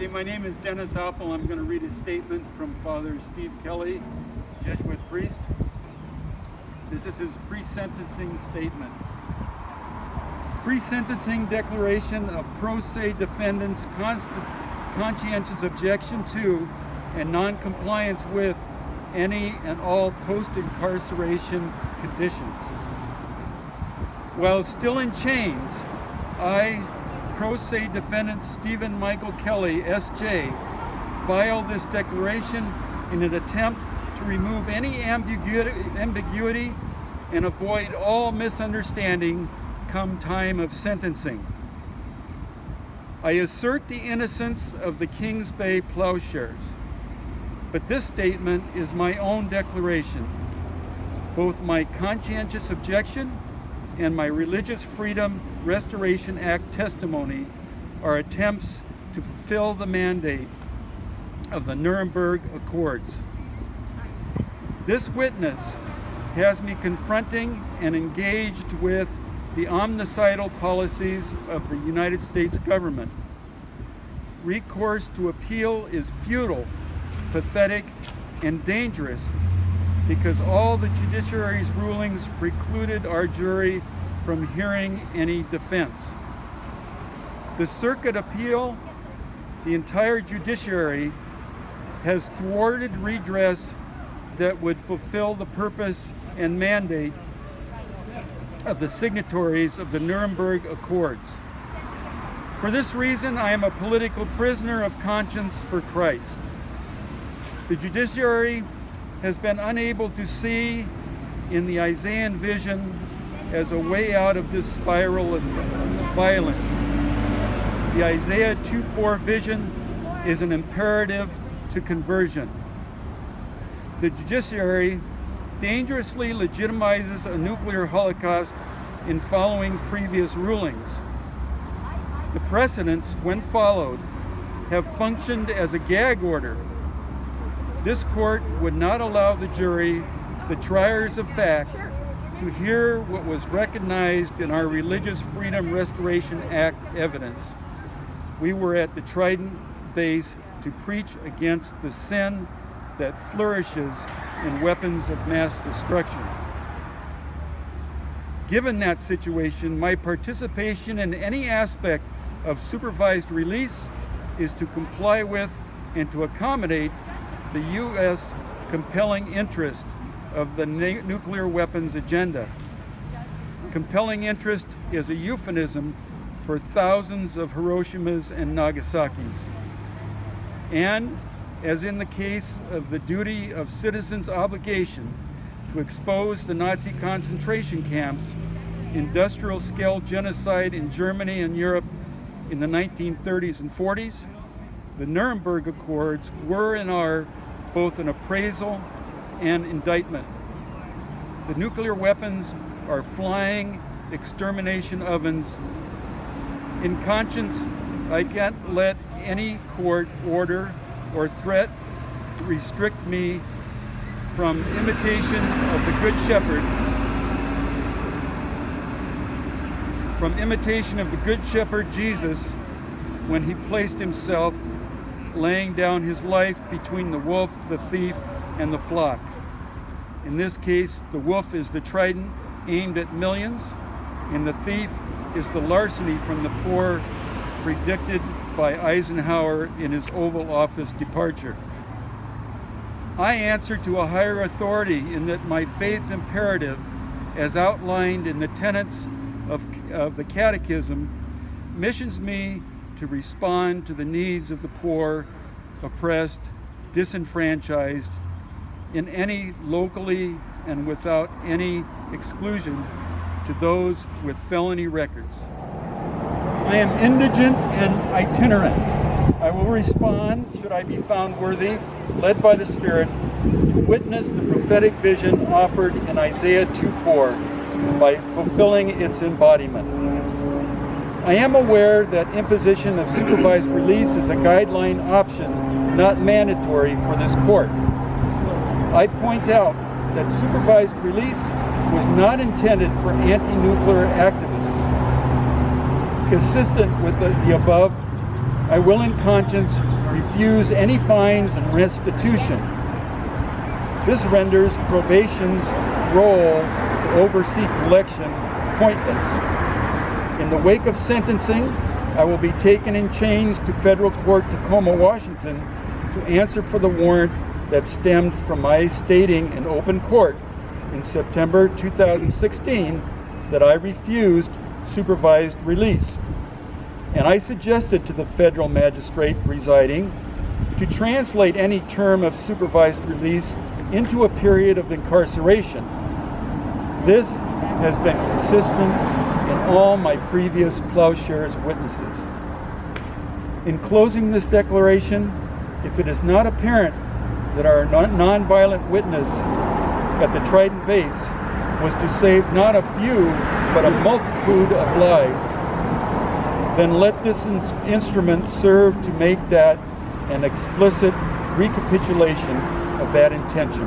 Okay, my name is Dennis Apel. I'm going to read a statement from Father Steve Kelly, Jesuit priest. This is his pre-sentencing statement. Pre-sentencing declaration of pro se defendant's conscientious objection to and non-compliance with any and all post-incarceration conditions. While still in chains, I, pro se defendant Stephen Michael Kelly, S.J., filed this declaration in an attempt to remove any ambiguity and avoid all misunderstanding come time of sentencing. I assert the innocence of the Kings Bay Plowshares, but this statement is my own declaration. Both my conscientious objection and my Religious Freedom Restoration Act testimony are attempts to fulfill the mandate of the Nuremberg Accords. This witness has me confronting and engaged with the omnicidal policies of the United States government. Recourse to appeal is futile, pathetic, and dangerous because all the judiciary's rulings precluded our jury from hearing any defense. The circuit appeal, the entire judiciary, has thwarted redress that would fulfill the purpose and mandate of the signatories of the Nuremberg Accords. For this reason, I am a political prisoner of conscience for Christ. The judiciary has been unable to see in the Isaiah vision as a way out of this spiral of violence. The Isaiah 2:4 vision is an imperative to conversion. The judiciary dangerously legitimizes a nuclear holocaust in following previous rulings. The precedents, when followed, have functioned as a gag order. This court would not allow the jury, the triers of fact, to hear what was recognized in our Religious Freedom Restoration Act evidence. We were at the Trident base to preach against the sin that flourishes in weapons of mass destruction. Given that situation, my participation in any aspect of supervised release is to comply with and to accommodate the U.S. compelling interest of the nuclear weapons agenda. Compelling interest is a euphemism for thousands of Hiroshimas and Nagasaki's. And as in the case of the duty of citizens' obligation to expose the Nazi concentration camps, industrial-scale genocide in Germany and Europe in the 1930s and 40s, the Nuremberg Accords were and are both an appraisal and indictment. The nuclear weapons are flying extermination ovens. In conscience, I can't let any court order or threat restrict me from imitation of the Good Shepherd, Jesus, when he placed himself, laying down his life between the wolf, the thief, and the flock. In this case, the wolf is the trident aimed at millions, and the thief is the larceny from the poor predicted by Eisenhower in his Oval Office departure. I answer to a higher authority in that my faith imperative, as outlined in the tenets of the Catechism, missions me to respond to the needs of the poor, oppressed, disenfranchised, in any locally and without any exclusion to those with felony records. I am indigent and itinerant. I will respond, should I be found worthy, led by the Spirit, to witness the prophetic vision offered in Isaiah 2:4 by fulfilling its embodiment. I am aware that imposition of supervised release is a guideline option, not mandatory for this court. I point out that supervised release was not intended for anti-nuclear activists. Consistent with the above, I will in conscience refuse any fines and restitution. This renders probation's role to oversee collection pointless. In the wake of sentencing, I will be taken in chains to Federal Court, Tacoma, Washington, to answer for the warrant that stemmed from my stating in open court in September 2016 that I refused supervised release. And I suggested to the federal magistrate presiding to translate any term of supervised release into a period of incarceration. This has been consistent in all my previous Plowshares witnesses. In closing this declaration, if it is not apparent that our nonviolent witness at the Trident base was to save not a few, but a multitude of lives, then let this instrument serve to make that an explicit recapitulation of that intention.